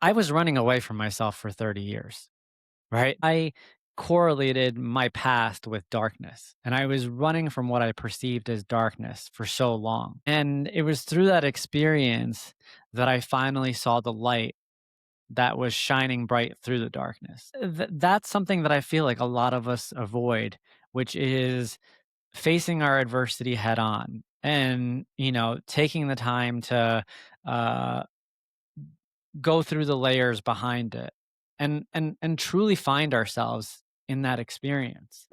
I was running away from myself for 30 years, right? I correlated my past with darkness, and I was running from what I perceived as darkness for so long. And it was through that experience that I finally saw the light that was shining bright through the darkness. That's something that I feel like a lot of us avoid, which is facing our adversity head on and, taking the time to uh, go through the layers behind it and truly find ourselves in that experience.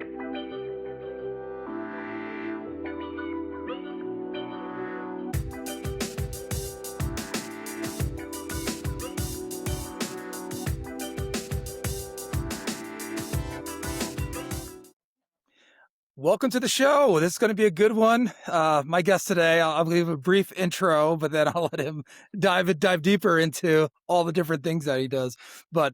Welcome to the show. This is going to be a good one. My guest today, I'll give a brief intro, but then I'll let him dive deeper into all the different things that he does. But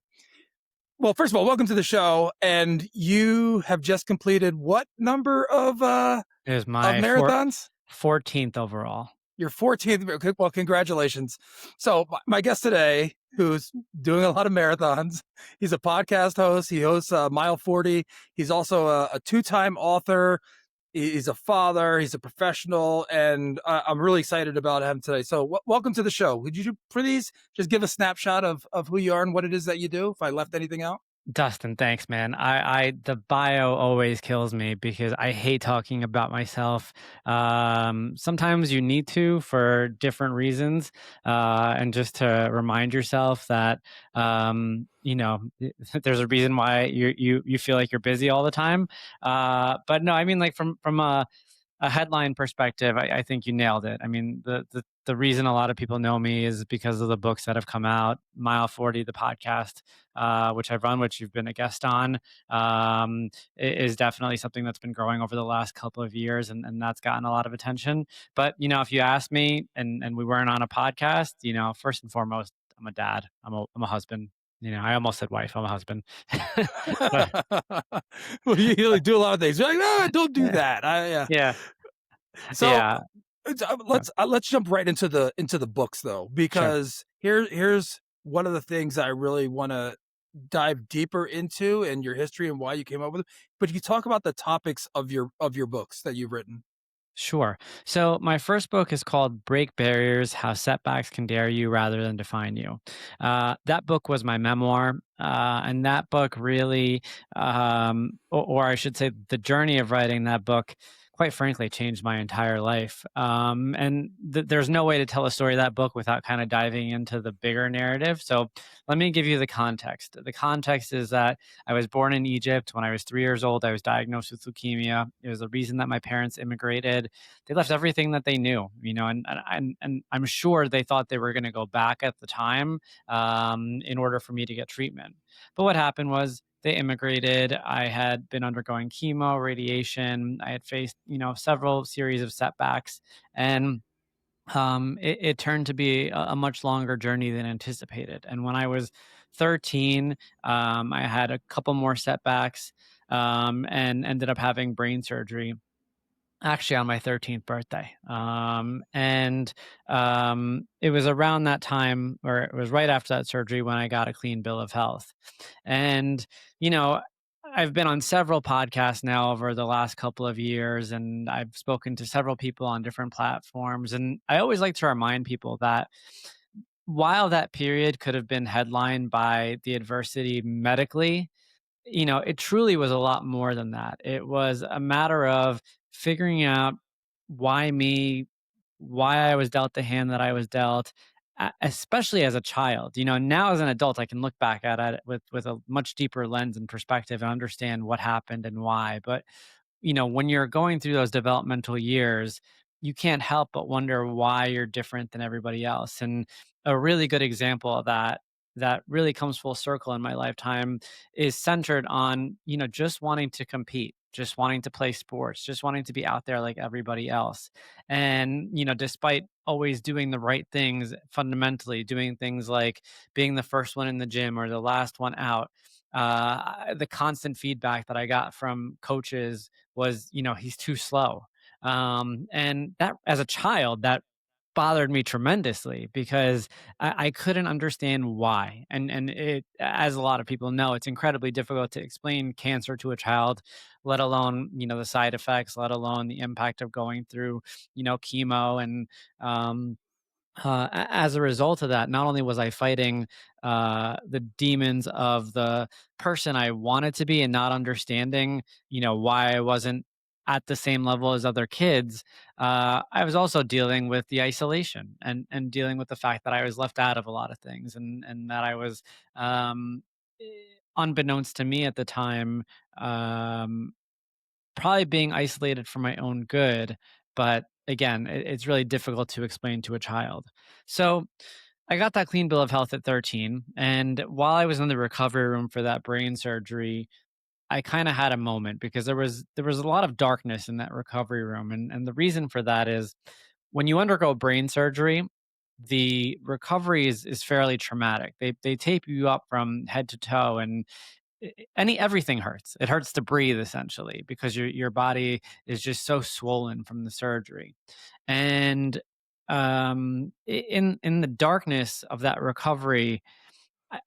well, first of all, welcome to the show. And you have just completed what number It was of my marathons? 14th overall. Your 14th. Okay, well, congratulations. So my guest today, who's doing a lot of marathons, he's a podcast host. He hosts Mile 40. He's also a two-time author. He's a father. He's a professional, and I'm really excited about him today. So welcome to the show. Would you please just give a snapshot of who you are and what it is that you do, if I left anything out? Dustin, thanks, man. The bio always kills me because I hate talking about myself. Sometimes you need to for different reasons, and just to remind yourself that there's a reason why you feel like you're busy all the time. But no, I mean, like from a headline perspective, I think you nailed it. I mean, the reason a lot of people know me is because of the books that have come out. Mile 40, the podcast, which I've run, which you've been a guest on, is definitely something that's been growing over the last couple of years, and that's gotten a lot of attention. But if you ask me, and we weren't on a podcast, first and foremost, I'm a dad. I'm a husband. I almost said wife. I'm a husband. But Well, you do a lot of things. You're like, no, don't do that. yeah, So yeah. let's jump right into the books though, Sure. because here's one of the things I really want to dive deeper into in your history and why you came up with it. But you talk about the topics of your books that you've written. Sure. So my first book is called Break Barriers: How Setbacks Can Dare You Rather Than Define You. That book was my memoir. And that book really, or I should say, the journey of writing that book, quite frankly, changed my entire life. And there's no way to tell a story of that book without kind of diving into the bigger narrative. So let me give you the context. The context is that I was born in Egypt. When I was 3 years old, I was diagnosed with leukemia. It was the reason that my parents immigrated. They left everything that they knew, and I'm sure they thought they were going to go back at the time, in order for me to get treatment. But what happened was they immigrated. I had been undergoing chemo, radiation. I had faced, several series of setbacks, and it turned to be a much longer journey than anticipated. And when I was 13, I had a couple more setbacks, and ended up having brain surgery actually on my 13th birthday. It was around that time, or it was right after that surgery, when I got a clean bill of health. And, you know, I've been on several podcasts now over the last couple of years, and I've spoken to several people on different platforms. And I always like to remind people that while that period could have been headlined by the adversity medically, it truly was a lot more than that. It was a matter of figuring out why me, why I was dealt the hand that I was dealt, especially as a child. Now as an adult, I can look back at it with a much deeper lens and perspective and understand what happened and why. But when you're going through those developmental years, you can't help but wonder why you're different than everybody else. And a really good example of that really comes full circle in my lifetime is centered on, just wanting to compete, just wanting to play sports, just wanting to be out there like everybody else. And, despite always doing the right things, fundamentally doing things like being the first one in the gym or the last one out, the constant feedback that I got from coaches was, he's too slow. And that, as a child, that bothered me tremendously because I couldn't understand why. And it, as a lot of people know, it's incredibly difficult to explain cancer to a child, let alone, the side effects, let alone the impact of going through, chemo. And as a result of that, not only was I fighting the demons of the person I wanted to be and not understanding, why I wasn't at the same level as other kids, I was also dealing with the isolation and dealing with the fact that I was left out of a lot of things and that I was, um, eh, unbeknownst to me at the time, um, probably being isolated for my own good, but again, it's really difficult to explain to a child. So I got that clean bill of health at 13, and while I was in the recovery room for that brain surgery, I kind of had a moment because there was a lot of darkness in that recovery room, and the reason for that is when you undergo brain surgery, the recovery is fairly traumatic. They tape you up from head to toe, and everything hurts. It hurts to breathe essentially because your body is just so swollen from the surgery. And in the darkness of that recovery,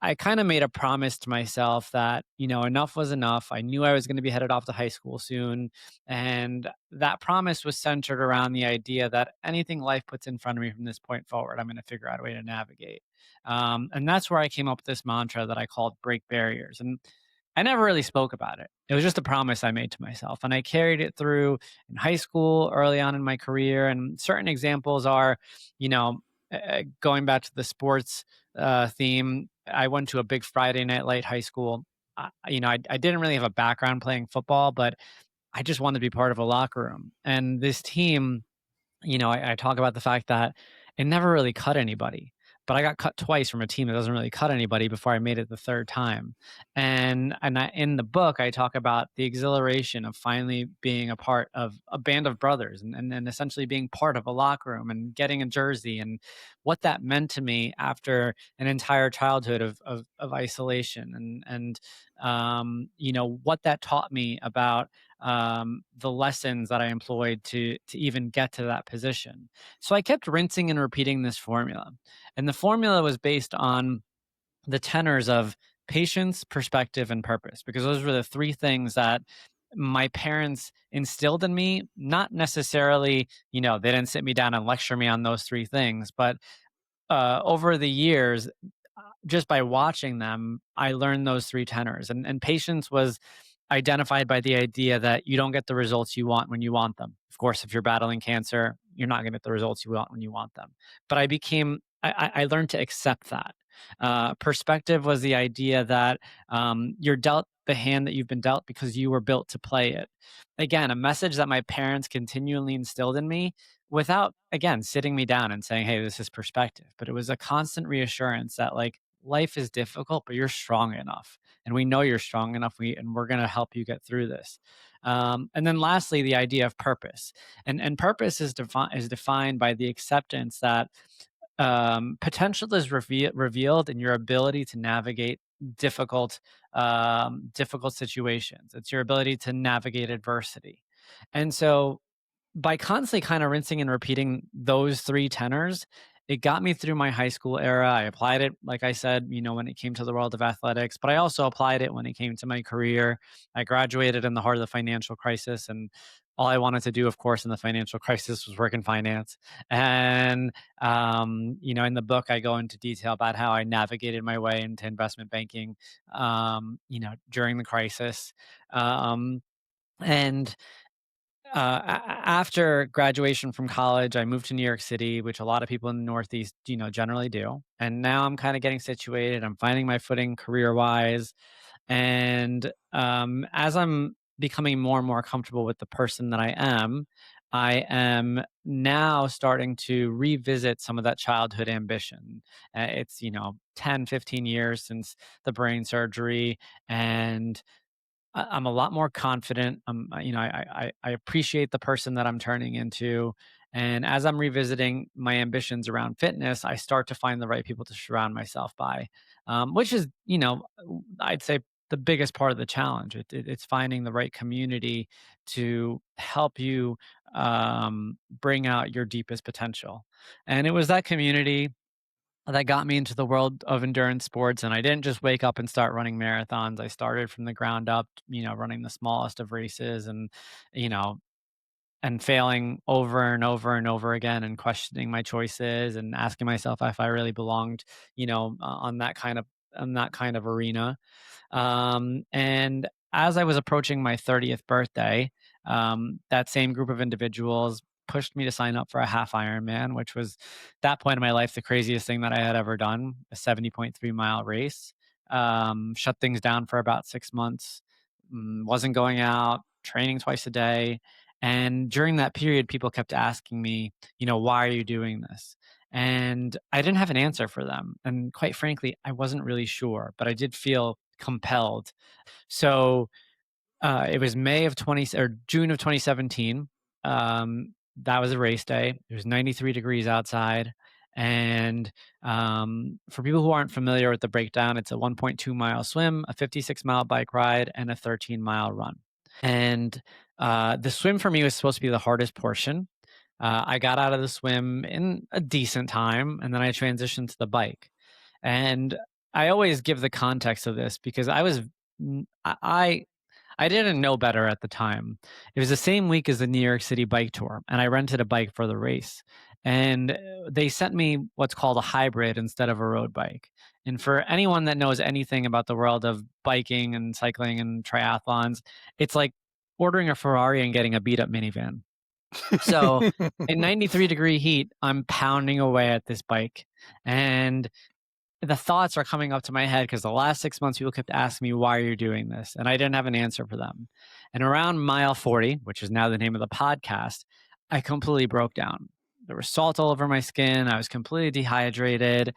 I kind of made a promise to myself that, enough was enough. I knew I was going to be headed off to high school soon. And that promise was centered around the idea that anything life puts in front of me from this point forward, I'm going to figure out a way to navigate. And that's where I came up with this mantra that I called break barriers. And I never really spoke about it. It was just a promise I made to myself. And I carried it through in high school, early on in my career. And certain examples are, going back to the sports theme, I went to a big Friday night light high school. I didn't really have a background playing football, but I just wanted to be part of a locker room. And this team, I talk about the fact that it never really cut anybody, but I got cut twice from a team that doesn't really cut anybody before I made it the third time. In the book, I talk about the exhilaration of finally being a part of a band of brothers and essentially being part of a locker room and getting a jersey and what that meant to me after an entire childhood of isolation and what that taught me about the lessons that I employed to even get to that position. So I kept rinsing and repeating this formula, and the formula was based on the tenors of patience, perspective, and purpose, because those were the three things that my parents instilled in me. Not necessarily, they didn't sit me down and lecture me on those three things, but over the years, just by watching them, I learned those three tenors. And patience was identified by the idea that you don't get the results you want when you want them. Of course, if you're battling cancer, you're not going to get the results you want when you want them. But I learned to accept that. Perspective was the idea that you're dealt the hand that you've been dealt because you were built to play it. Again, a message that my parents continually instilled in me without, again, sitting me down and saying, hey, this is perspective. But it was a constant reassurance that, like, life is difficult, but you're strong enough. And we know you're strong enough. And we're going to help you get through this. And then lastly, the idea of purpose. And purpose is defined by the acceptance that potential is revealed in your ability to navigate difficult situations. It's your ability to navigate adversity. And so by constantly kind of rinsing and repeating those three tenors, it got me through my high school era. I applied it, like I said, when it came to the world of athletics, but I also applied it when it came to my career. I graduated in the heart of the financial crisis, and all I wanted to do, of course, in the financial crisis was work in finance. And, in the book, I go into detail about how I navigated my way into investment banking, during the crisis. And After graduation from college, I moved to New York City, which a lot of people in the Northeast, generally do. And now I'm kind of getting situated. I'm finding my footing career wise. And as I'm becoming more and more comfortable with the person that I am now starting to revisit some of that childhood ambition. It's, 10, 15 years since the brain surgery. And I'm a lot more confident. I appreciate the person that I'm turning into, and as I'm revisiting my ambitions around fitness, I start to find the right people to surround myself by, which is, I'd say the biggest part of the challenge. It's finding the right community to help you bring out your deepest potential. And it was that community that got me into the world of endurance sports. And I didn't just wake up and start running marathons. I started from the ground up, running the smallest of races, and, you know, and failing over and over and over again, and questioning my choices and asking myself if I really belonged, on that kind of arena. And as I was approaching my 30th birthday, that same group of individuals pushed me to sign up for a half Ironman, which was that point in my life the craziest thing that I had ever done, a 70.3-mile race. Shut things down for about 6 months, wasn't going out, training twice a day. And during that period, people kept asking me, why are you doing this? And I didn't have an answer for them. And quite frankly, I wasn't really sure, but I did feel compelled. So it was May of 20 or June of 2017. That was a race day. It was 93 degrees outside. And for people who aren't familiar with the breakdown, it's a 1.2-mile swim, a 56-mile bike ride, and a 13-mile run. And the swim for me was supposed to be the hardest portion. I got out of the swim in a decent time, and then I transitioned to the bike. And I always give the context of this because I didn't know better at the time. It was the same week as the New York City bike tour, and I rented a bike for the race. And they sent me what's called a hybrid instead of a road bike. And for anyone that knows anything about the world of biking and cycling and triathlons, it's like ordering a Ferrari and getting a beat up minivan. So in 93-degree heat, I'm pounding away at this bike. And the thoughts are coming up to my head because the last 6 months people kept asking me, why are you doing this? And I didn't have an answer for them. And around mile 40, which is now the name of the podcast, I completely broke down. There was salt all over my skin. I was completely dehydrated.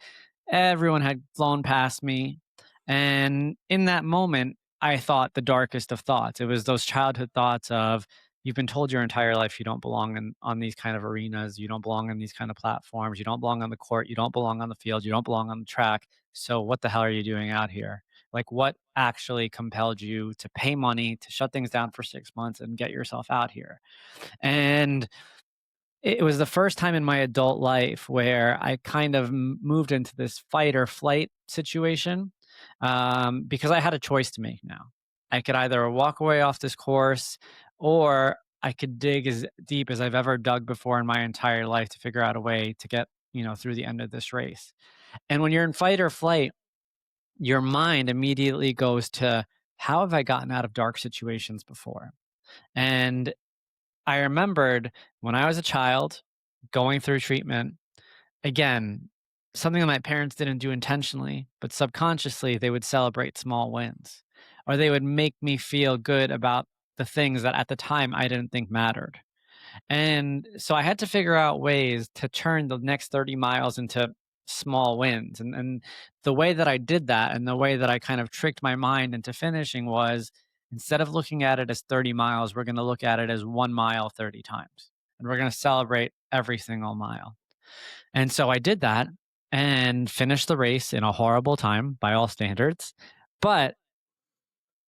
Everyone had flown past me. And in that moment, I thought the darkest of thoughts. It was those childhood thoughts of, you've been told your entire life you don't belong on these kind of arenas, you don't belong on these kind of platforms, you don't belong on the court, you don't belong on the field, you don't belong on the track. So what the hell are you doing out here? Like, what actually compelled you to pay money to shut things down for 6 months and get yourself out here? And it was the first time in my adult life where I kind of moved into this fight or flight situation, because I had a choice to make now. I could either walk away off this course, or I could dig as deep as I've ever dug before in my entire life to figure out a way to get, through the end of this race. And when you're in fight or flight, your mind immediately goes to, how have I gotten out of dark situations before? And I remembered when I was a child going through treatment, again, something that my parents didn't do intentionally, but subconsciously they would celebrate small wins, or they would make me feel good about the things that at the time I didn't think mattered. And so I had to figure out ways to turn the next 30 miles into small wins. And the way that I did that, and the way that I kind of tricked my mind into finishing, was, instead of looking at it as 30 miles, we're going to look at it as 1 mile 30 times. And we're going to celebrate every single mile. And so I did that and finished the race in a horrible time by all standards. But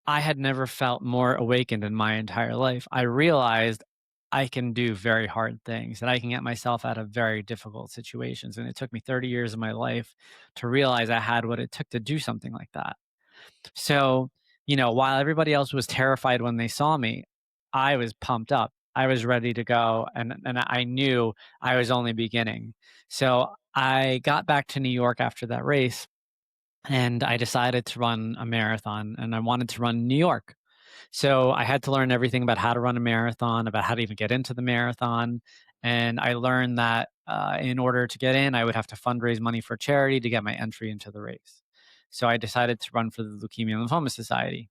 I had never felt more awakened in my entire life. I realized I can do very hard things, and I can get myself out of very difficult situations. And it took me 30 years of my life to realize I had what it took to do something like that. So, while everybody else was terrified when they saw me, I was pumped up. I was ready to go, and I knew I was only beginning. So I got back to New York after that race, and I decided to run a marathon, and I wanted to run New York. So I had to learn everything about how to run a marathon, about how to even get into the marathon. And I learned that in order to get in, I would have to fundraise money for charity to get my entry into the race. So I decided to run for the Leukemia and Lymphoma Society.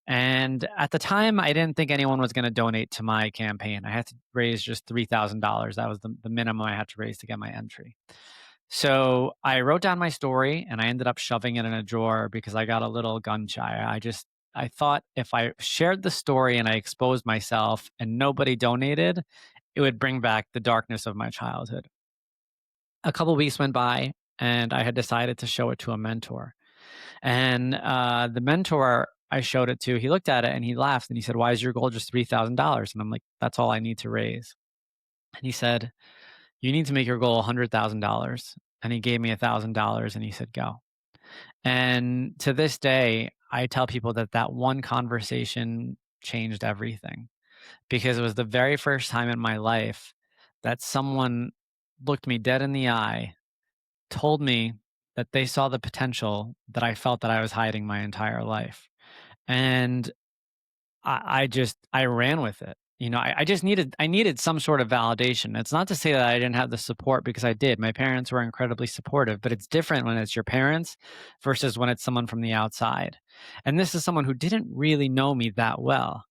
And at the time, I didn't think anyone was going to donate to my campaign. I had to raise just $3,000. That was the minimum I had to raise to get my entry. So I wrote down my story, and I ended up shoving it in a drawer because I got a little gun shy. I thought if I shared the story and I exposed myself and nobody donated, it would bring back the darkness of my childhood. A couple weeks went by, and I had decided to show it to a mentor. And the mentor I showed it to, he looked at it and he laughed and he said, "Why is your goal just $3,000?" And I'm like, "That's all I need to raise." And he said, "You need to make your goal $100,000." And he gave me $1,000 and he said, "Go." And to this day, I tell people that that one conversation changed everything, because it was the very first time in my life that someone looked me dead in the eye, told me that they saw the potential that I felt that I was hiding my entire life. And I ran with it. You know, I just needed some sort of validation. It's not to say that I didn't have the support, because I did. My parents were incredibly supportive, but it's different when it's your parents versus when it's someone from the outside. And this is someone who didn't really know me that well.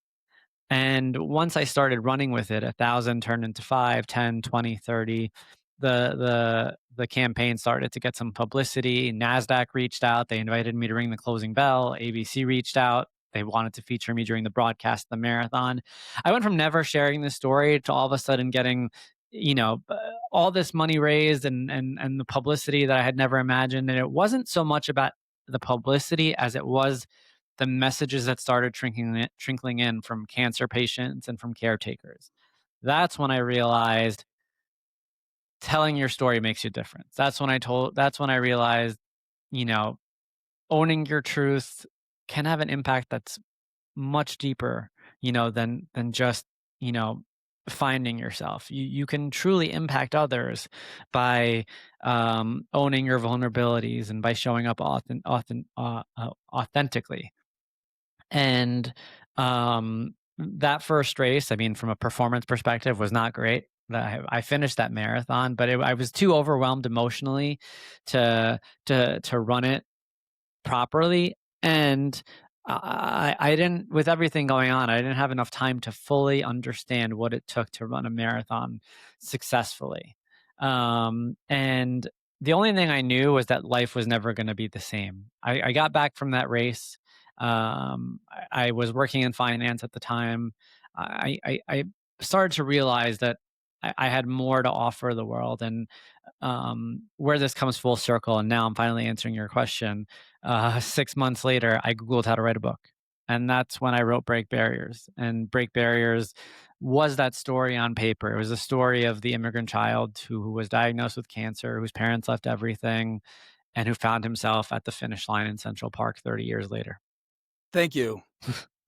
And once I started running with it, 1,000 turned into 5, 10, 20, 30. The campaign started to get some publicity. NASDAQ reached out. They invited me to ring the closing bell. ABC reached out. They wanted to feature me during the broadcast of the marathon. I went from never sharing this story to all of a sudden getting, all this money raised, and the publicity that I had never imagined. And it wasn't so much about the publicity as it was the messages that started trickling in from cancer patients and from caretakers. That's when I realized telling your story makes you different. That's when I realized, you know, owning your truth can have an impact that's much deeper, than just, you know, finding yourself. You can truly impact others by owning your vulnerabilities and by showing up authentically. And, that first race, I mean, from a performance perspective, was not great. I finished that marathon, but I was too overwhelmed emotionally to run it properly. And I didn't, with everything going on, I didn't have enough time to fully understand what it took to run a marathon successfully. And the only thing I knew was that life was never going to be the same. I got back from that race. I was working in finance at the time. I started to realize that I had more to offer the world. And where this comes full circle, and now I'm finally answering your question. 6 months later, I Googled how to write a book. And that's when I wrote Break Barriers. And Break Barriers was that story on paper. It was a story of the immigrant child who was diagnosed with cancer, whose parents left everything, and who found himself at the finish line in Central Park 30 years later. Thank you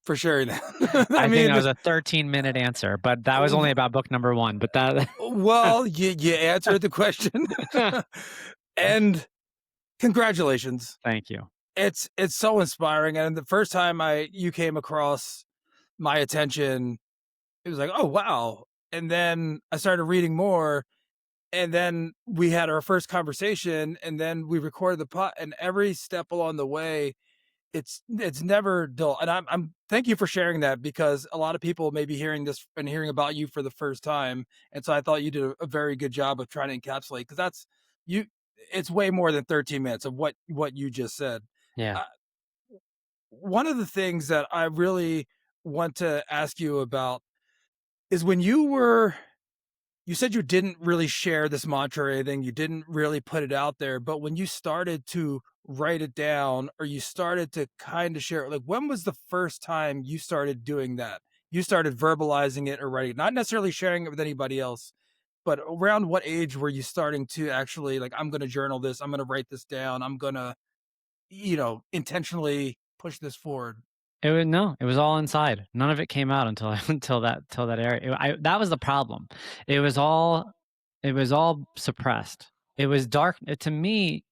for sharing that. I I think that mean, was a 13-minute answer, but that was only about book number one. But that, well, you answered the question. And congratulations. thank you. It's so inspiring. And the first time you came across my attention, it was like, oh wow. And then I started reading more, and then we had our first conversation, and then we recorded the pot, and every step along the way, it's never dull. And I'm thank you for sharing that, because a lot of people may be hearing this and hearing about you for the first time. And so I thought you did a very good job of trying to encapsulate, because that's you it's way more than 13 minutes of what you just said. Yeah. uh, One of the things that I really want to ask you about is when you said you didn't really share this mantra or anything, you didn't really put it out there, but when you started to write it down, or you started to kind of share it, like, when was the first time you started doing that? You started verbalizing it or writing it, not necessarily sharing it with anybody else, but around what age were you starting to actually, like, I'm going to journal this, I'm going to write this down, I'm going to, intentionally push this forward? It was no, it was all inside. None of it came out until until that area. That was the problem. It was all it was all suppressed. It was dark. To me,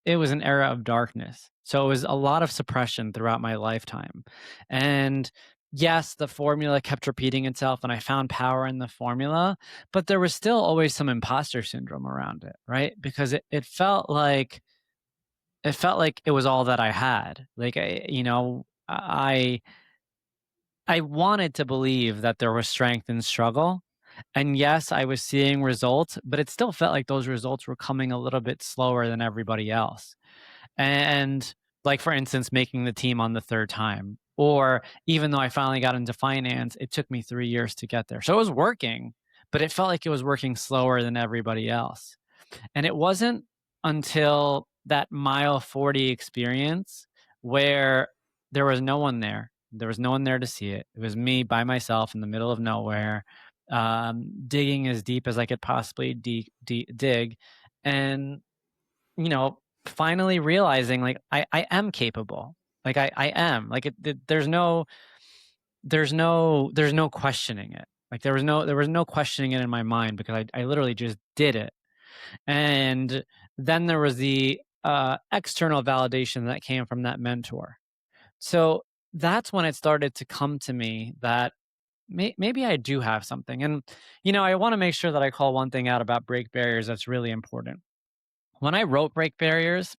it was an era of darkness. So it was a lot of suppression throughout my lifetime. And yes, the formula kept repeating itself, and I found power in the formula, but there was still always some imposter syndrome around it, right? Because it felt like it was all that I had. Like, I wanted to believe that there was strength in struggle. And yes, I was seeing results, but it still felt like those results were coming a little bit slower than everybody else. And, like, for instance, making the team on the third time, or even though I finally got into finance, it took me 3 years to get there. So it was working, but it felt like it was working slower than everybody else. And it wasn't until that mile 40 experience where there was no one there. There was no one there to see it. It was me by myself in the middle of nowhere. digging as deep as I could possibly dig, and finally realizing like I am capable. Like I am. Like there's no questioning it. Like there was no questioning it in my mind because I literally just did it. And then there was the external validation that came from that mentor. So that's when it started to come to me that maybe I do have something. And I want to make sure that I call one thing out about break barriers that's really important. When I wrote break barriers,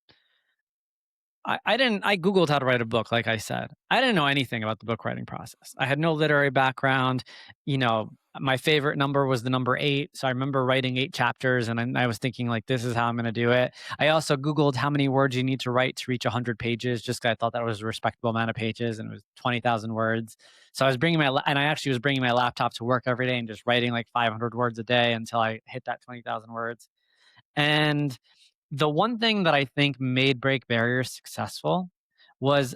I Googled how to write a book, like I said. I didn't know anything about the book writing process. I had no literary background. My favorite number was the number 8. So I remember writing 8 chapters and I was thinking, like, this is how I'm going to do it. I also Googled how many words you need to write to reach 100 pages, just 'cause I thought that was a respectable amount of pages, and it was 20,000 words. So I actually was bringing my laptop to work every day and just writing like 500 words a day until I hit that 20,000 words. And the one thing that I think made Break Barriers successful was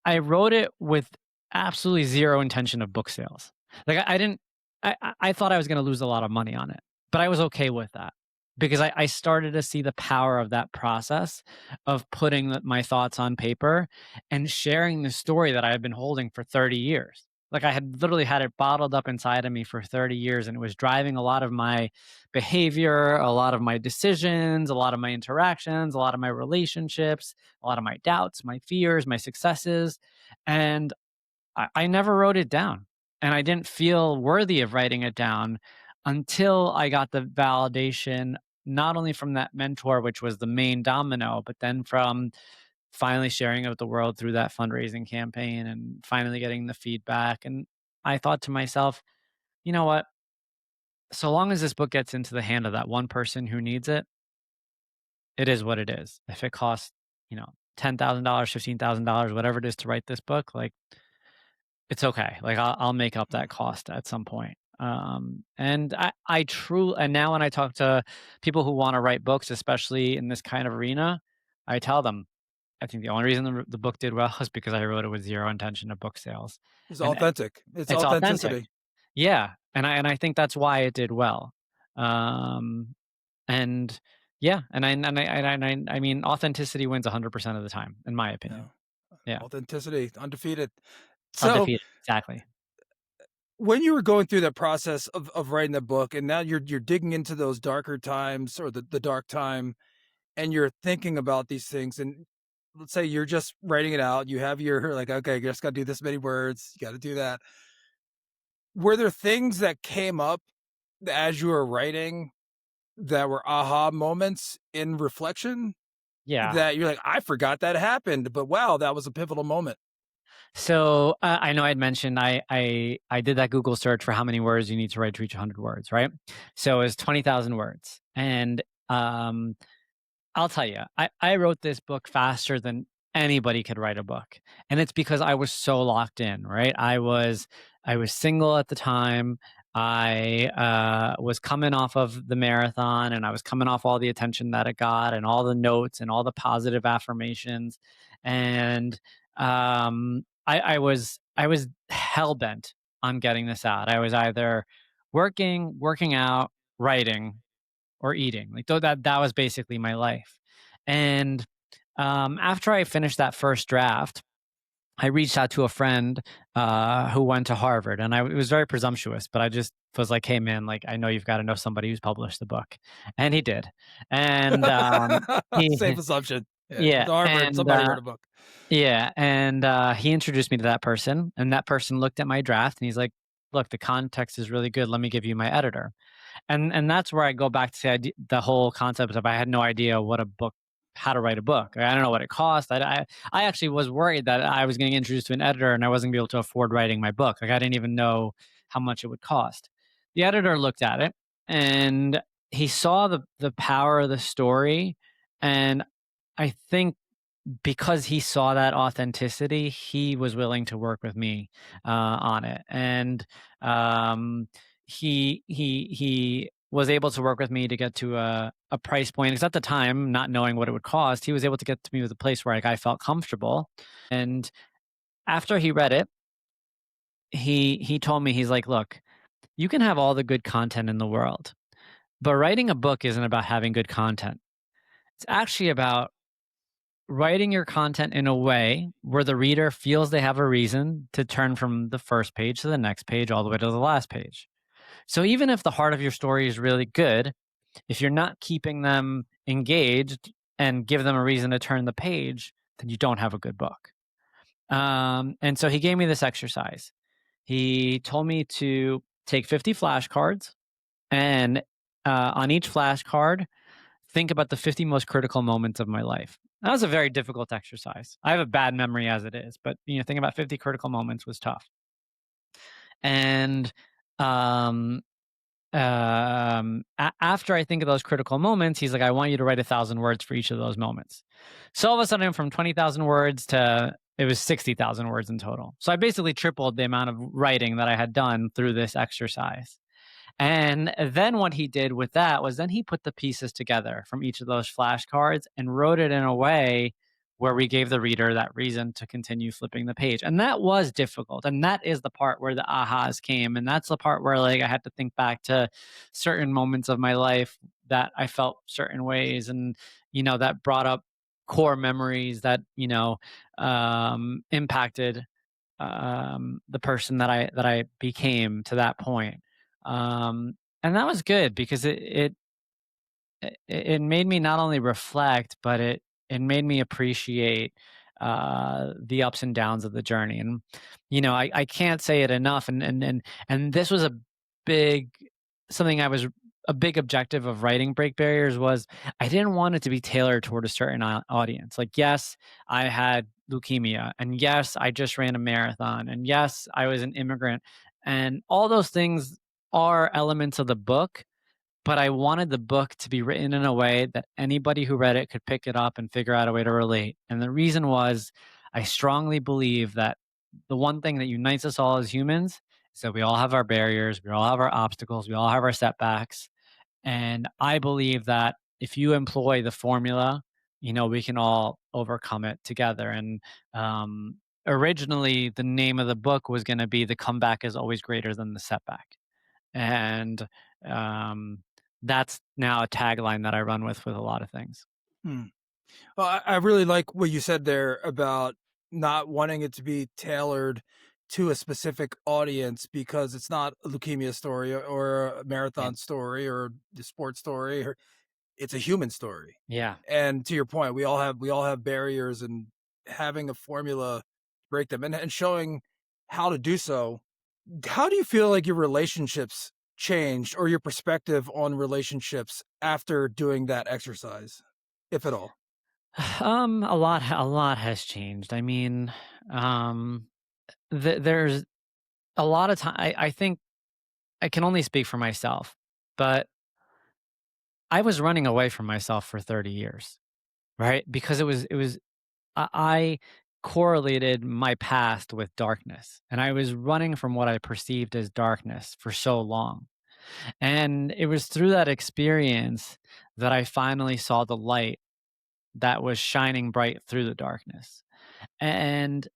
I wrote it with absolutely 0 intention of book sales. Like, I didn't I thought I was gonna lose a lot of money on it, but I was okay with that because I started to see the power of that process of putting my thoughts on paper and sharing the story that I had been holding for 30 years. Like, I had literally had it bottled up inside of me for 30 years, and it was driving a lot of my behavior, a lot of my decisions, a lot of my interactions, a lot of my relationships, a lot of my doubts, my fears, my successes. And I never wrote it down. And I didn't feel worthy of writing it down until I got the validation, not only from that mentor, which was the main domino, but then from finally sharing it with the world through that fundraising campaign and finally getting the feedback. And I thought to myself, you know what? So long as this book gets into the hand of that one person who needs it, it is what it is. If it costs, $10,000, $15,000, whatever it is to write this book, like, it's okay. Like, I'll make up that cost at some point. And I truly, and now when I talk to people who want to write books, especially in this kind of arena, I tell them, I think the only reason the book did well is because I wrote it with 0 intention of book sales, It's and authentic. It's it's authentic. authenticity. Yeah, and I think that's why it did well. Um, and yeah, I mean, authenticity wins 100% of the time, in my Yeah. opinion. Yeah, Authenticity, undefeated. So undefeated. Exactly. when you were going through that process of writing the book, and now you're digging into those darker times or the dark time, and you're thinking about these things, and let's say you're just writing it out, you have your like, okay, you just got to do this many words, you got to do that. Were there things that came up as you were writing that were aha moments in reflection Yeah. that you're like, I forgot that happened, but wow, that was a pivotal moment. So I know I'd mentioned I did that Google search for how many words you need to write to reach 100 words, right? So it was 20,000 words, and um, I'll tell you, I wrote this book faster than anybody could write a book. And it's because I was so locked in, right? I was single at the time. I was coming off of the marathon, and I was coming off all the attention that it got and all the notes and all the positive affirmations. And I was hell bent on getting this out. I was either working out, writing, or eating. Like, though that was basically my life. And after I finished that first draft, I reached out to a friend who went to Harvard, and it was very presumptuous, but I just was like, "Hey, man, like, I know you've got to know somebody who's published the book," and he did. And he, Safe assumption. Yeah, you went yeah, to Harvard, and somebody wrote a book. yeah, and he introduced me to that person, and that person looked at my draft, and he's like, "Look, the context is really good. Let me give you my editor." And that's where I go back to the whole concept of I had no idea how to write a book. I don't know what it cost. I actually was worried that I was getting introduced to an editor and I wasn't gonna be able to afford writing my book. Like, I didn't even know how much it would cost. The editor looked at it and he saw the power of the story, and I think because he saw that authenticity, he was willing to work with me on it, and he was able to work with me to get to a price point. Because at the time, not knowing what it would cost, he was able to get to me with a place where, like, I felt comfortable. And after he read it, he told me, he's like, "Look, you can have all the good content in the world, but writing a book isn't about having good content. It's actually about writing your content in a way where the reader feels they have a reason to turn from the first page to the next page all the way to the last page. So even if the heart of your story is really good, if you're not keeping them engaged and give them a reason to turn the page, then you don't have a good book. And so he gave me this exercise. He told me to take 50 flashcards and on each flashcard, think about the 50 most critical moments of my life. That was a very difficult exercise. I have a bad memory as it is, but thinking about 50 critical moments was tough. And um, after I think of those critical moments, he's like, I want you to write 1,000 words for each of those moments. So all of a sudden, from 20,000 words to it was 60,000 words in total. So I basically tripled the amount of writing that I had done through this exercise. And then what he did with that was then he put the pieces together from each of those flashcards and wrote it in a way where we gave the reader that reason to continue flipping the page. And that was difficult. And that is the part where the ahas came. And that's the part where like I had to think back to certain moments of my life that I felt certain ways and that brought up core memories that, impacted the person that I became to that point. And that was good because it made me not only reflect, but it made me appreciate the ups and downs of the journey. And I can't say it enough. And this was big something I was a big objective of writing Break Barriers was I didn't want it to be tailored toward a certain audience. Like, yes, I had leukemia, and yes, I just ran a marathon, and yes, I was an immigrant, and all those things are elements of the book, but I wanted the book to be written in a way that anybody who read it could pick it up and figure out a way to relate. And the reason was I strongly believe that the one thing that unites us all as humans is that we all have our barriers, we all have our obstacles, we all have our setbacks. And I believe that if you employ the formula, we can all overcome it together. And originally, the name of the book was going to be The Comeback is Always Greater Than the Setback. And um, that's now a tagline that I run with a lot of things. Hmm. Well, I really like what you said there about not wanting it to be tailored to a specific audience because it's not a leukemia story or a Yeah. marathon story or the sports story. It's a human story. Yeah. And to your point, we all have barriers, and having a formula break them and showing how to do so. How do you feel like your relationships changed or your perspective on relationships after doing that exercise, if at all? A lot has changed. I mean, um, there's a lot of time. I think I can only speak for myself, but I was running away from myself for 30 years, right? Because I correlated my past with darkness, and I was running from what I perceived as darkness for so long. And it was through that experience that I finally saw the light that was shining bright through the darkness. And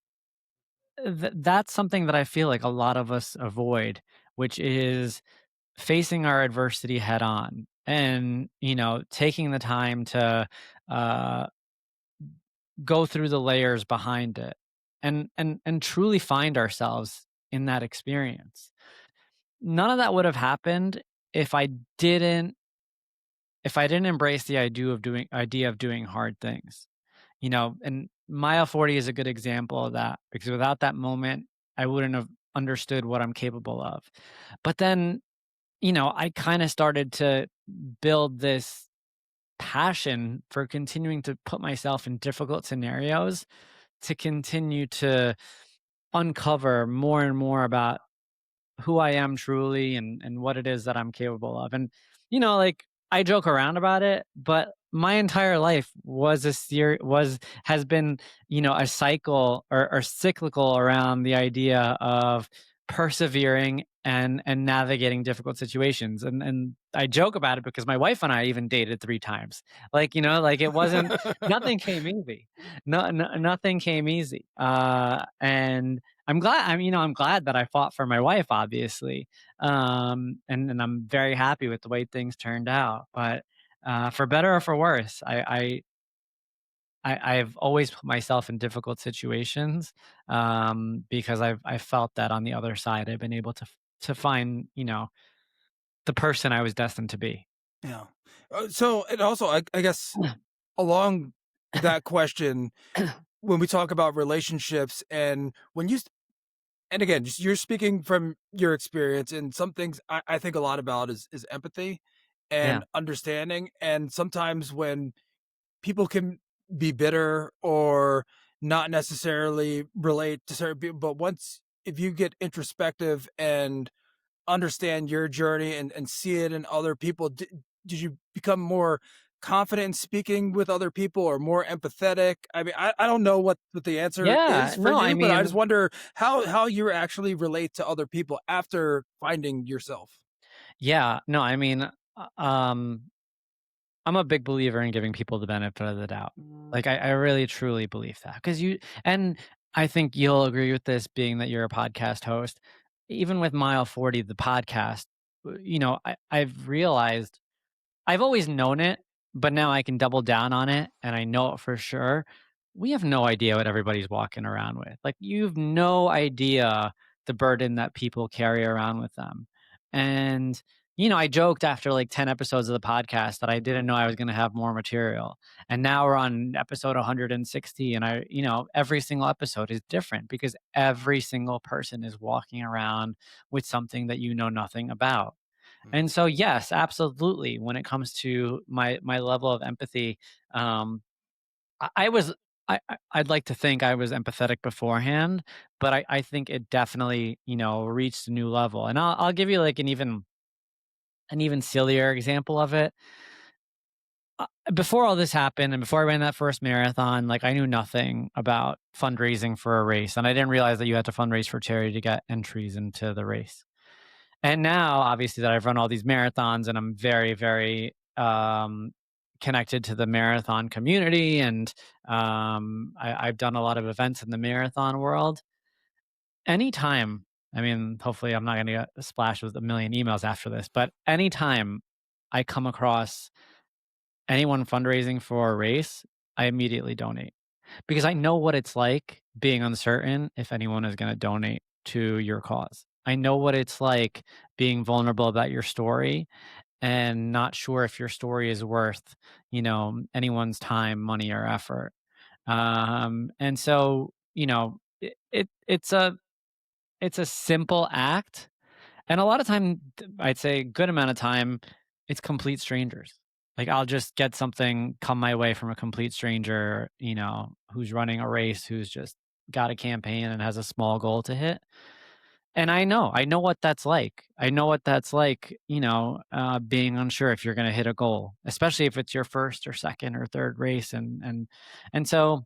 that's something that I feel like a lot of us avoid, which is facing our adversity head on and, taking the time to uh, go through the layers behind it and truly find ourselves in that experience. None of that would have happened if didn't I didn't embrace the idea of doing hard things. And mile 40 is a good example of that because without that moment, I wouldn't have understood what I'm capable of. But then, I kind of started to build this passion for continuing to put myself in difficult scenarios to continue to uncover more and more about who I am truly and what it is that I'm capable of. And like I joke around about it, but my entire life was has been, a cycle or cyclical around the idea of persevering and navigating difficult situations. And I joke about it because my wife and I even dated 3 times. Like, like it wasn't nothing came easy. No, nothing came easy. And I'm glad I'm glad that I fought for my wife, obviously, and I'm very happy with the way things turned out, but, for better or for worse, I've always put myself in difficult situations, because I've felt that on the other side, I've been able to find, the person I was destined to be. Yeah. So, and also, I guess along that question, when we talk about relationships and when you, and again, just you're speaking from your experience, and some things I think a lot about is empathy Yeah. and understanding. And sometimes when people can be bitter or not necessarily relate to certain people, but once if you get introspective and understand your journey and see it in other people, did you become more confident in speaking with other people or more empathetic? I mean, I don't know what the answer is Yeah, for no, I you, but I just mean, wonder how you actually relate to other people after finding yourself. yeah, no, I mean, I'm a big believer in giving people the benefit of the doubt. Like, I really truly believe that because and I think you'll agree with this being that you're a podcast host. Even with Mile 40, the podcast, I've realized I've always known it, but now I can double down on it and I know it for sure. We have no idea what everybody's walking around with. Like, you've no idea the burden that people carry around with them. And, I joked after like 10 episodes of the podcast that I didn't know I was going to have more material. And now we're on episode 160. And every single episode is different because every single person is walking around with something that you know nothing about. Mm. And so, yes, absolutely. When it comes to my level of empathy, um, I was I'd like to think I was empathetic beforehand, but I think it definitely reached a new level. And I'll give you like an even sillier example of it. Before all this happened, and before I ran that first marathon, like I knew nothing about fundraising for a race, and I didn't realize that you had to fundraise for charity to get entries into the race. And now, obviously, that I've run all these marathons and I'm very, very connected to the marathon community, and I've done a lot of events in the marathon world. Anytime, I mean, hopefully, I'm not going to get splashed with a million emails after this, but anytime I come across anyone fundraising for a race, I immediately donate because I know what it's like being uncertain if anyone is going to donate to your cause. I know what it's like being vulnerable about your story and not sure if your story is worth, anyone's time, money, or effort. And so, it's a simple act, and a lot of time, I'd say a good amount of time, it's complete strangers. Like, I'll just get something come my way from a complete stranger, who's running a race, who's just got a campaign and has a small goal to hit. And I know what that's like. I know what that's like, being unsure if you're going to hit a goal, especially if it's your first or second or third race. And so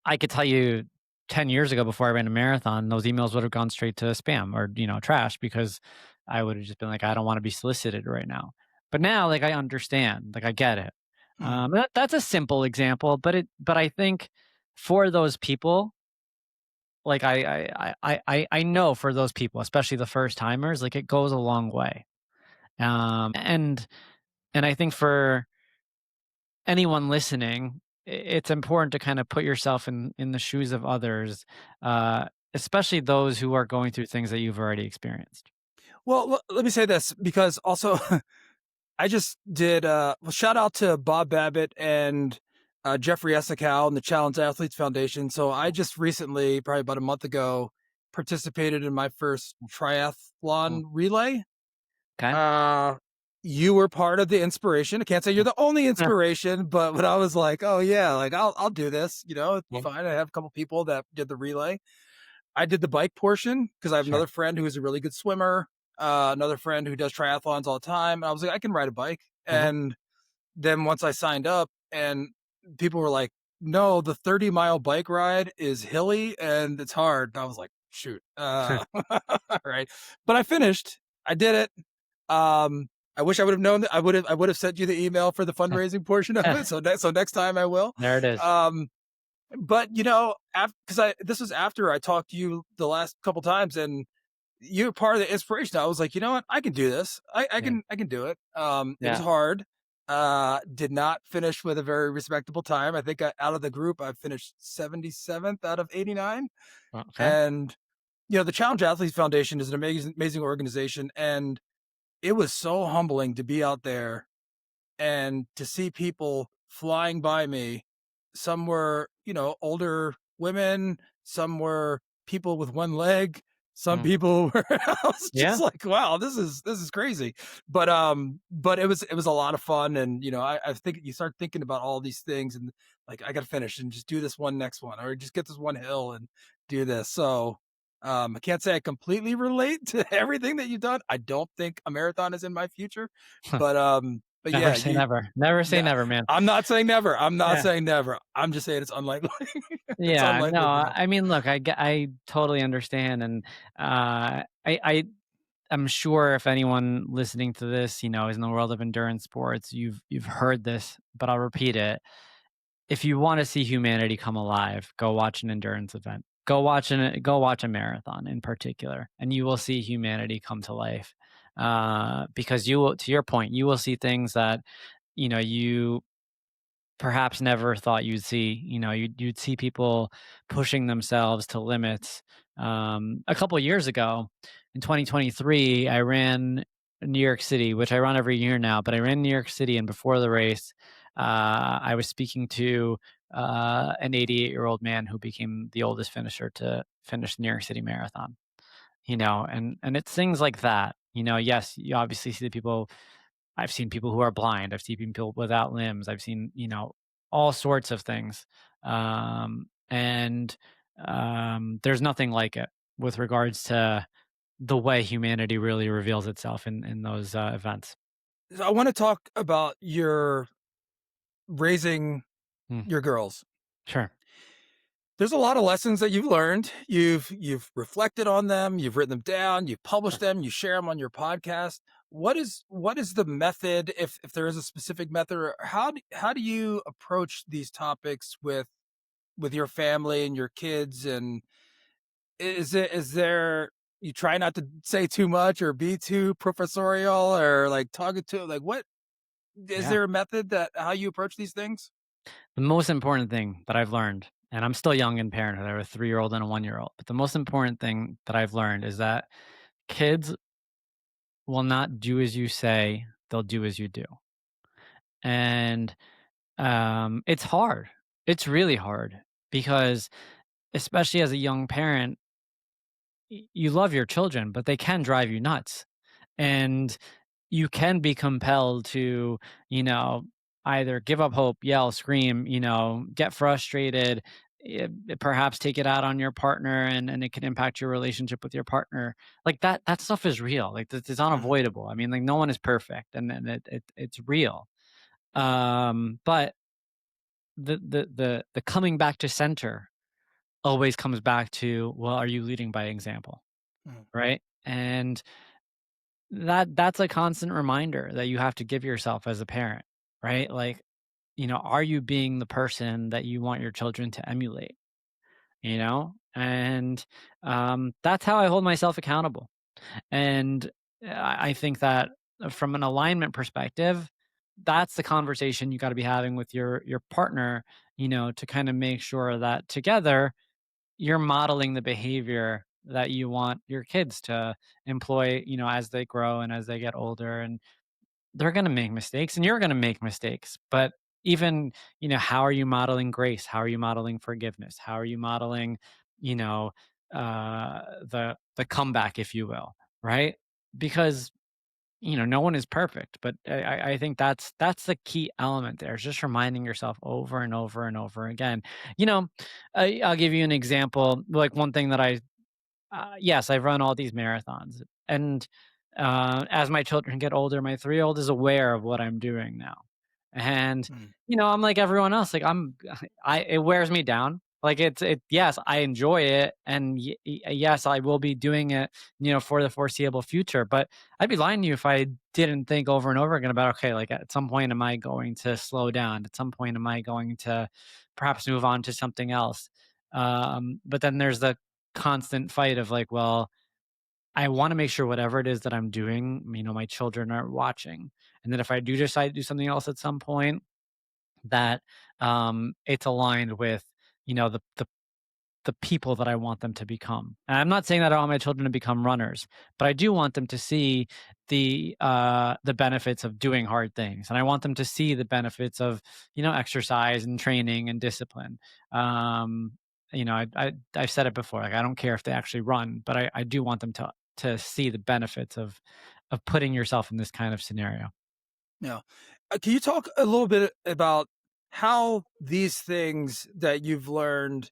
I could tell you 10 years ago before I ran a marathon, those emails would have gone straight to spam or, trash because I would have just been like, I don't want to be solicited right now. But now, like, I understand, like, I get it. Mm. That's a simple example, but I think for those people, like, I know for those people, especially the first timers, like, it goes a long way. And I think for anyone listening, it's important to kind of put yourself in the shoes of others, especially those who are going through things that you've already experienced. Well, let me say this because also I just did well, shout out to Bob Babbitt and Jeffrey Essecow and the Challenge Athletes Foundation. So I just recently, probably about a month ago, participated in my first Mm. triathlon relay. Okay. Uh you were part of the inspiration. I can't say you're the only Yeah. inspiration, but when I was like, oh yeah, like I'll do this, it's Yeah. fine. I have a couple people that did the relay. I did the bike portion because I have Sure. another friend who is a really good swimmer, another friend who does triathlons all the time. And I was like, I can ride a bike. Uh-huh. And then once I signed up and people were like, no, the 30-mile bike ride is hilly and it's hard. And I was like, shoot. All right. But I finished. I did it. I wish I would have known that I would have sent you the email for the fundraising portion of it. So next time I will. There it is. Um, But you know, because I this was after I talked to you the last couple times, and you're part of the inspiration. I was like, you know what, I can do this. Yeah. I can do it. It was Yeah. hard. Did not finish with a very respectable time. I think out of the group, I finished 77th out of 89. Okay. And you know, the Challenge Athletes Foundation is an amazing organization, and it was so humbling to be out there and to see people flying by me. Some were, you know, older women, some were people with one leg, some Mm. people were I was just Yeah. like, wow, this is crazy. But it was a lot of fun. And you know, I think you start thinking about all these things and like I gotta finish and just do this one next one or just get this one hill and do this. So I can't say I completely relate to everything that you've done. I don't think a marathon is in my future, but Never yeah, say you never. Never say no, never, man. I'm not saying never. I'm not Yeah. saying never. I'm just saying it's unlikely. It's Yeah, no, unlikely for me. I mean, look, I totally understand, and I I'm sure if anyone listening to this, is in the world of endurance sports, you've heard this, but I'll repeat it. If you want to see humanity come alive, go watch an endurance event. Go watch a marathon in particular, and you will see humanity come to life. Because you will, to your point, you will see things that you perhaps never thought you'd see. You'd see people pushing themselves to limits. A couple of years ago, in 2023, I ran New York City, which I run every year now. But I ran New York City, and before the race, I was speaking to an 88-year-old man who became the oldest finisher to finish the New York City Marathon. And it's things like that. Yes, you obviously see the people. I've seen people who are blind. I've seen people without limbs. I've seen, all sorts of things. And there's nothing like it with regards to the way humanity really reveals itself in those events. So I want to talk about your raising Mm, your girls. sure. There's a lot of lessons that you've learned. You've reflected on them, you've written them down, you've published Sure. them, you share them on your podcast. What is the method if there is a specific method or how do you approach these topics with your family and your kids and is there you try not to say too much or be too professorial or like talk it to like what is Yeah. there a method that how you approach these things? The most important thing that I've learned, and I'm still young in parenthood, I have a 3-year-old and a 1-year-old, but the most important thing that I've learned is that kids will not do as you say, they'll do as you do. And it's hard. It's really hard because, especially as a young parent, you love your children, but they can drive you nuts. And you can be compelled to, you know, either give up hope, yell, scream, get frustrated, perhaps take it out on your partner, and it can impact your relationship with your partner. Like that stuff is real. Like it's Mhm, unavoidable. I mean, like no one is perfect, and it's real. But the coming back to center always comes back to, well, are you leading by example, mhm, right? And that's a constant reminder that you have to give yourself as a parent, right? Like, are you being the person that you want your children to emulate, And that's how I hold myself accountable. And I think that from an alignment perspective, that's the conversation you got to be having with your partner, to kind of make sure that together you're modeling the behavior that you want your kids to employ, as they grow and as they get older. And they're going to make mistakes and you're going to make mistakes. But even, how are you modeling grace? How are you modeling forgiveness? How are you modeling, you know, the comeback, if you will, right? Because no one is perfect, but I think that's the key element there. Is just reminding yourself over and over and over again. You know, I'll give you an example. Like one thing that yes, I've run all these marathons, and as my children get older, my 3-year-old is aware of what I'm doing now, and mhm, I'm like everyone else. Like it wears me down. Like yes, I enjoy it, and yes, I will be doing it, for the foreseeable future. But I'd be lying to you if I didn't think over and over again about, okay, like at some point, am I going to slow down? At some point, am I going to perhaps move on to something else? But then there's the constant fight of like, well, I want to make sure whatever it is that I'm doing, my children are watching, and that if I do decide to do something else at some point, that it's aligned with the people that I want them to become. And I'm not saying that I want my children to become runners, but I do want them to see the benefits of doing hard things, and I want them to see the benefits of exercise and training and discipline. Um, I've said it before. Like I don't care if they actually run, but I do want them to see the benefits of putting yourself in this kind of scenario. Yeah. Can you talk a little bit about how these things that you've learned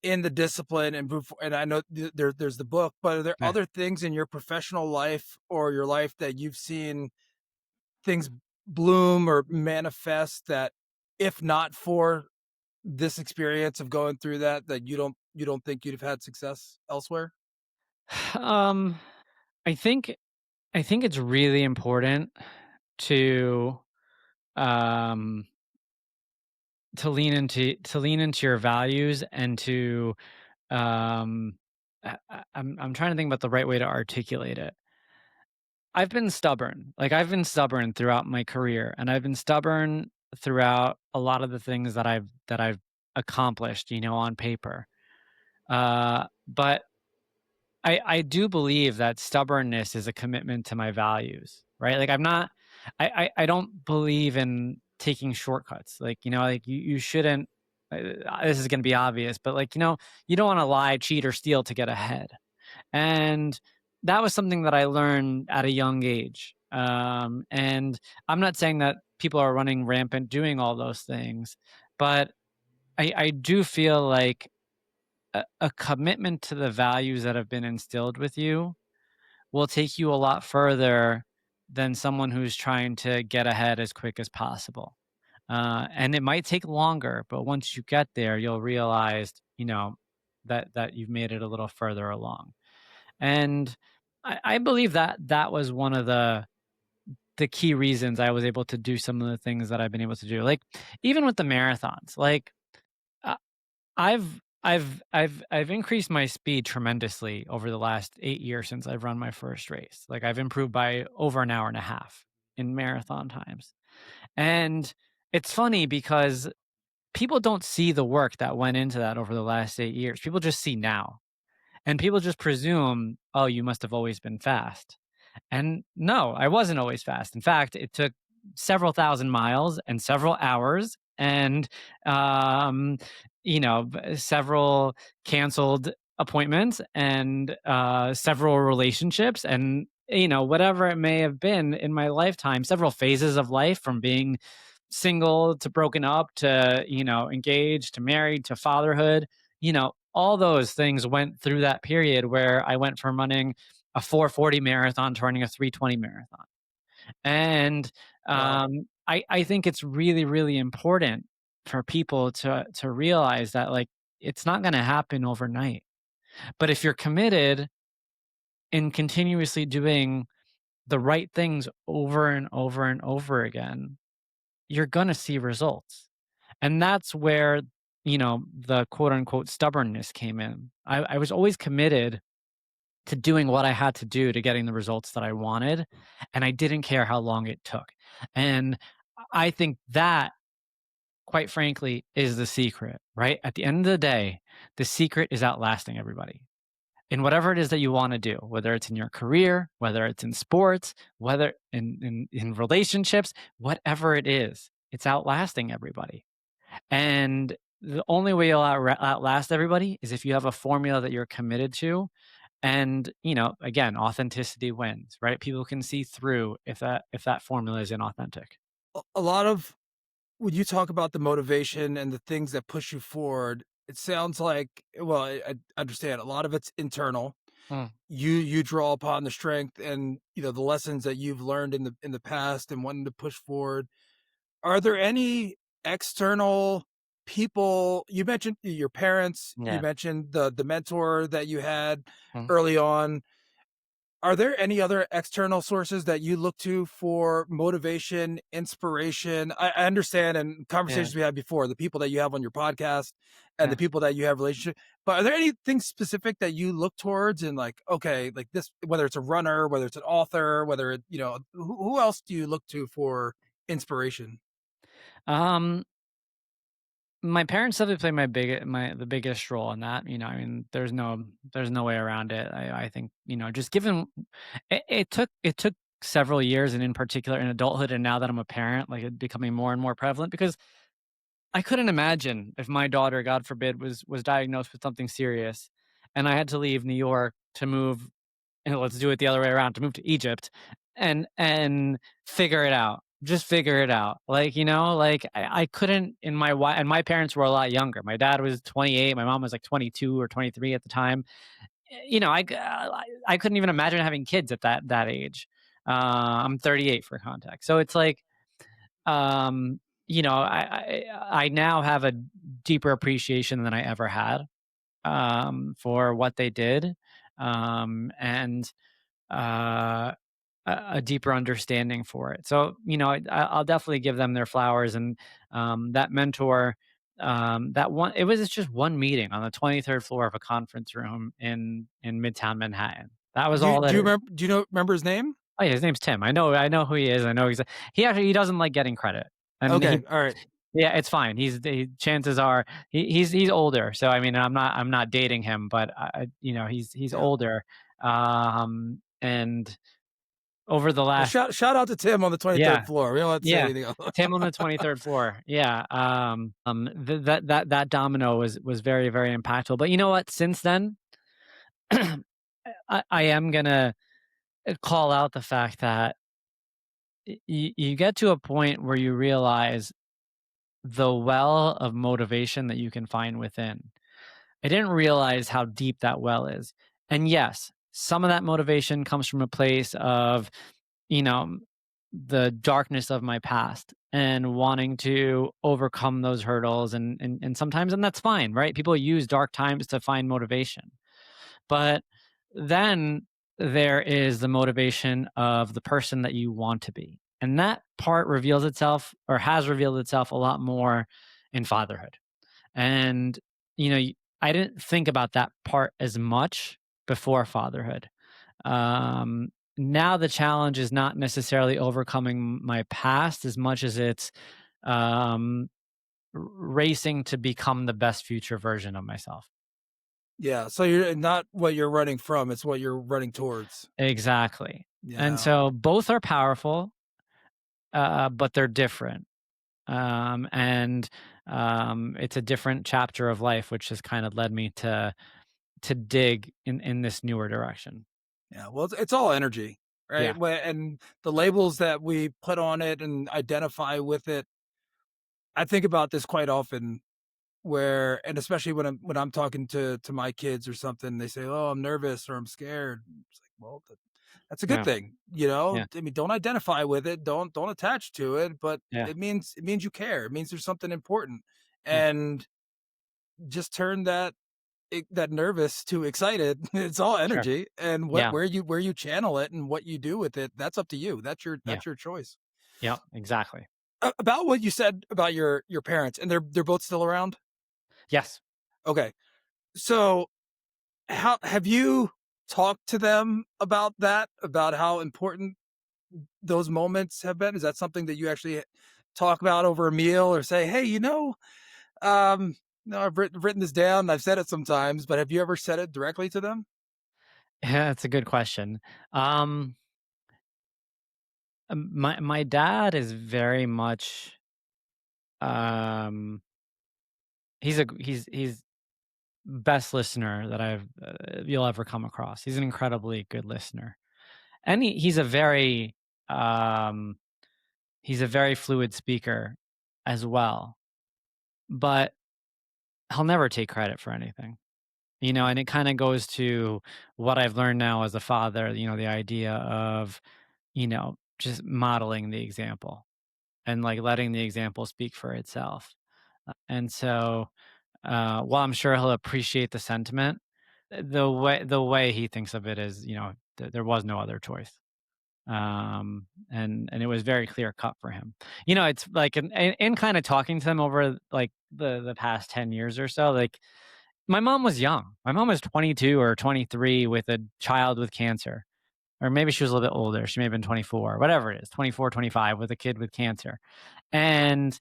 in the discipline and and I know there's the book, but are there Yeah. other things in your professional life or your life that you've seen things bloom or manifest that if not for this experience of going through that, that you don't think you'd have had success elsewhere? Um, I think I think it's really important to um to lean into your values and to I'm trying to think about the right way to articulate it. I've been stubborn. Like I've been stubborn throughout my career, and I've been stubborn throughout a lot of the things that I've accomplished, on paper. But I do believe that stubbornness is a commitment to my values, right? Like I don't believe in taking shortcuts. Like, like you shouldn't this is going to be obvious, but like, you don't want to lie, cheat or steal to get ahead. And that was something that I learned at a young age. And I'm not saying that people are running rampant doing all those things, but I do feel like a commitment to the values that have been instilled with you will take you a lot further than someone who's trying to get ahead as quick as possible. And it might take longer, but once you get there, you'll realize, that you've made it a little further along. And I believe that that was one of the key reasons I was able to do some of the things that I've been able to do. Like even with the marathons, like uh, I've increased my speed tremendously over the last 8 years since I've run my first race. Like I've improved by over an hour and a half in marathon times. And it's funny because people don't see the work that went into that over the last 8 years. People just see now. And people just presume, "Oh, you must have always been fast." And no, I wasn't always fast. In fact, it took several thousand miles and several hours and, um, several canceled appointments and several relationships and, whatever it may have been in my lifetime, several phases of life from being single to broken up to, engaged to married to fatherhood, all those things went through that period where I went from running a 4:40 marathon to running a 3:20 marathon. And Wow. I think it's really, really important for people to realize that like it's not going to happen overnight. But if you're committed in continuously doing the right things over and over and over again, you're going to see results. And that's where, the quote unquote stubbornness came in. I was always committed to doing what I had to do to getting the results that I wanted, and I didn't care how long it took. And I think that, quite frankly, is the secret, right? At the end of the day, the secret is outlasting everybody in whatever it is that you want to do, whether it's in your career, whether it's in sports, whether in relationships, whatever it is, it's outlasting everybody. And the only way you'll outlast everybody is if you have a formula that you're committed to. And, again, authenticity wins, right? People can see through if that formula is inauthentic. A lot of when you talk about the motivation and the things that push you forward, it sounds like, well, I understand a lot of it's internal. Mm. You draw upon the strength and the lessons that you've learned in the past and wanting to push forward. Are there any external people you mentioned your parents, you Yeah. mentioned the mentor that you had Mm, early on. Are there any other external sources that you look to for motivation, inspiration? I understand in yeah, conversations we had before, the people that you have on your podcast and the yeah. people that you have relationship. But are there anything specific that you look towards and like, okay, like this, whether it's a runner, whether it's an author, whether it, who else do you look to for inspiration? Um, my parents definitely play my the biggest role in that. I mean, there's no way around it. I think just given it took several years, and in particular in adulthood, and now that I'm a parent, like it becoming more and more prevalent because I couldn't imagine if my daughter, God forbid, was diagnosed with something serious, and I had to leave New York to move. And let's do it the other way around, to move to Egypt and figure it out. Just figure it out. Like, like I couldn't in my and my parents were a lot younger. My dad was 28, my mom was like 22 or 23 at the time. I couldn't even imagine having kids at that age. I'm 38 for context. So it's like I now have a deeper appreciation than I ever had for what they did. And uh, a deeper understanding for it. So, I'll definitely give them their flowers. And that mentor, that one, it was just one meeting on the 23rd floor of a conference room in Midtown Manhattan. That was all that. Do you remember his name? Oh yeah, his name's Tim. I know who he is. I know he doesn't like getting credit, and Okay. All right. yeah, it's fine. Chances are he's older. So I mean, I'm not dating him, but he's Yeah. older. And over the Well, last shout out to Tim on the 23rd yeah, floor. We don't have to say yeah, anything else. Tim on the 23rd floor. Yeah, that domino was very, very impactful. But you know what? Since then, I am gonna call out the fact that you get to a point where you realize the well of motivation that you can find within. I didn't realize how deep that well is. And yes, some of that motivation comes from a place of, you know, the darkness of my past and wanting to overcome those hurdles and sometimes and that's fine, right? People use dark times to find motivation. But then there is the motivation of the person that you want to be. And that part reveals itself or has revealed itself a lot more in fatherhood. And, I didn't think about that part as much before fatherhood. Now the challenge is not necessarily overcoming my past as much as it's um, racing to become the best future version of myself. Yeah. So you're not what you're running from, it's what you're running towards. Exactly. And Yeah. so both are powerful, but they're different. And it's a different chapter of life, which has kind of led me to dig in this newer direction. Yeah. Well, it's all energy, right? Yeah, And the labels that we put on it and identify with it. I think about this quite often where, and especially when I'm talking to my kids or something, they say, "Oh, I'm nervous or I'm scared." It's like, well, that's a good yeah, thing, yeah, I mean, don't identify with it, don't attach to it, but yeah, it means you care. It means there's something important, yeah. and just turn that nervous to excited. It's all Sure. energy, and Yeah, where you channel it and what you do with it, that's up to you. yeah, That's your choice. yeah. Exactly. About what you said about your parents, and they're both still around. Yes. Okay, so how have you talked to them about that? About how important those moments have been? Is that something that you actually talk about over a meal or say, "Hey, no, I've written this down. I've said it sometimes," but have you ever said it directly to them? Yeah, that's a good question. Um, my dad is very much um he's best listener that you'll ever come across. He's an incredibly good listener. And um he's a very fluid speaker as well. But he'll never take credit for anything. And it kind of goes to what I've learned now as a father, the idea of, just modeling the example and like letting the example speak for itself. And so, while I'm sure he'll appreciate the sentiment, the way he thinks of it is, there was no other choice. And it was very clear cut for him. It's like in kind of talking to him over like the past 10 years or so, like my mom was young. My mom was 22 or 23 with a child with cancer. Or maybe she was a little bit older. She may have been 24, whatever it is, 24, 25 with a kid with cancer. And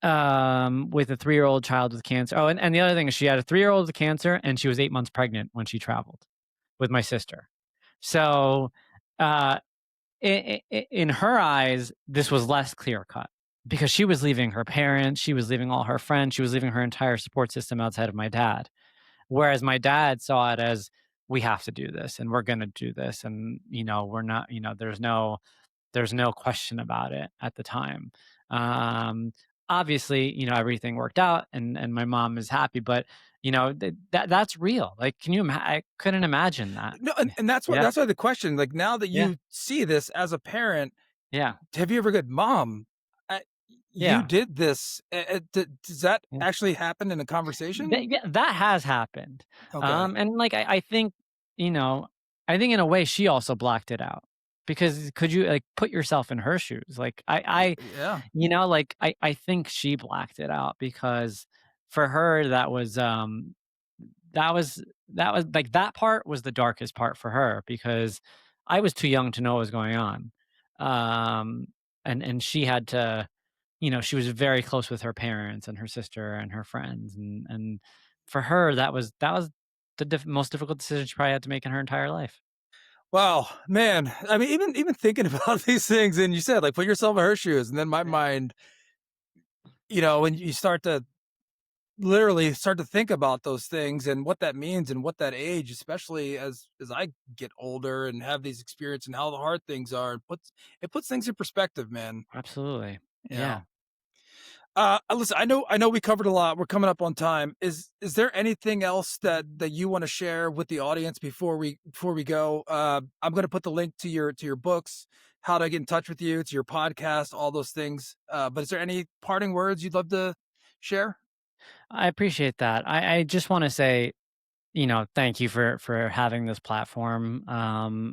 with a 3-year-old child with cancer. Oh, and the other thing is she had a 3-year-old with cancer and she was 8 months pregnant when she traveled with my sister. So, uh, in her eyes, this was less clear cut because she was leaving her parents, she was leaving all her friends, she was leaving her entire support system outside of my dad. Whereas my dad saw it as we have to do this and we're going to do this. And, we're not, there's no question about it at the time. Um, Obviously, everything worked out and my mom is happy, but that's real. Like, I couldn't imagine that. No, and that's what Yeah. that's why the question, like, now that Yeah. you see this as a parent, Yeah. have you ever got, "Mom, uh, you Yeah. did this." Does that Yeah. actually happen in a conversation? Yeah, that has happened. Okay. And like I think, you know, I think in a way she also blocked it out because could you like put yourself in her shoes? Like Yeah. like I think she blacked it out because for her that was like that part was the darkest part for her because I was too young to know what was going on. Um and she had to she was very close with her parents and her sister and her friends, and for her, that was the most difficult decision she probably had to make in her entire life. Wow, man. I mean, even thinking about these things, and you said, like, put yourself in her shoes, and then my Yeah. mind, when you start to literally start to think about those things and what that means and what that age, especially as I get older and have these experiences and how the hard things are, it puts things in perspective, man. Absolutely. Yeah. Yeah. Listen, I know we covered a lot. We're coming up on time. Is there anything else that you want to share with the audience before we go? I'm going to put the link to your books, how to get in touch with you, to your podcast, all those things. But is there any parting words you'd love to share? I appreciate that. I just wanna say, thank you for having this platform.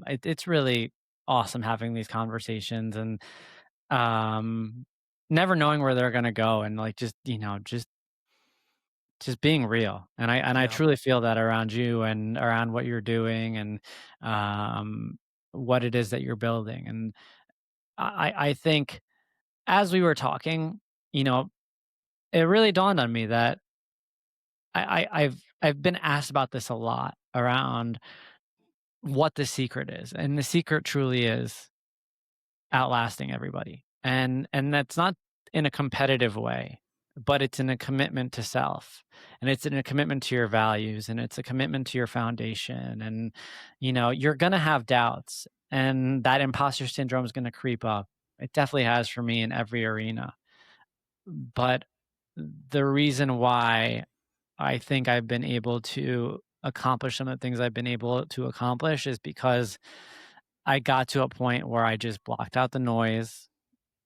It's really awesome having these conversations and, um, never knowing where they're gonna go and, like, just being real, and I Yeah. truly feel that around you and around what you're doing and, what it is that you're building, and I think as we were talking, you know, it really dawned on me that I've been asked about this a lot around what the secret is, and the secret truly is outlasting everybody, and that's not in a competitive way, but it's in a commitment to self, and it's in a commitment to your values, and it's a commitment to your foundation, and, you're gonna have doubts, and that imposter syndrome is gonna creep up. It definitely has for me in every arena, but the reason why I think I've been able to accomplish some of the things I've been able to accomplish is because I got to a point where I just blocked out the noise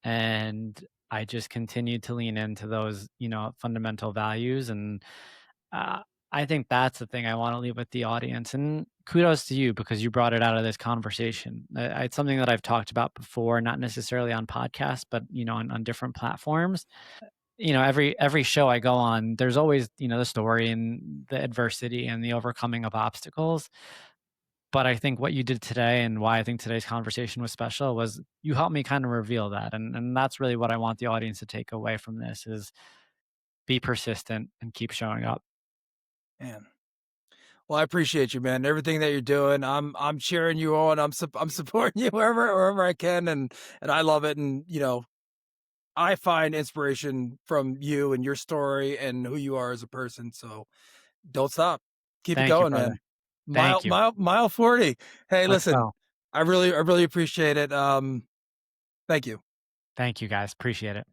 and I just continued to lean into those, fundamental values. And uh, I think that's the thing I want to leave with the audience. And kudos to you because you brought it out of this conversation. It's something that I've talked about before, not necessarily on podcasts, but on different platforms. Every show I go on, there's always, the story and the adversity and the overcoming of obstacles. But I think what you did today and why I think today's conversation was special was you helped me kind of reveal that. And that's really what I want the audience to take away from this is be persistent and keep showing up. Man. Well, I appreciate you, man. Everything that you're doing, I'm cheering you on. I'm supporting you wherever I can, and I love it. And I find inspiration from you and your story and who you are as a person. So don't stop. Keep it Thank you, going, brother. man. Mile Thank you. mile mile 40. Hey, Let's listen, go. I really appreciate it. Thank you. Thank you guys. Appreciate it.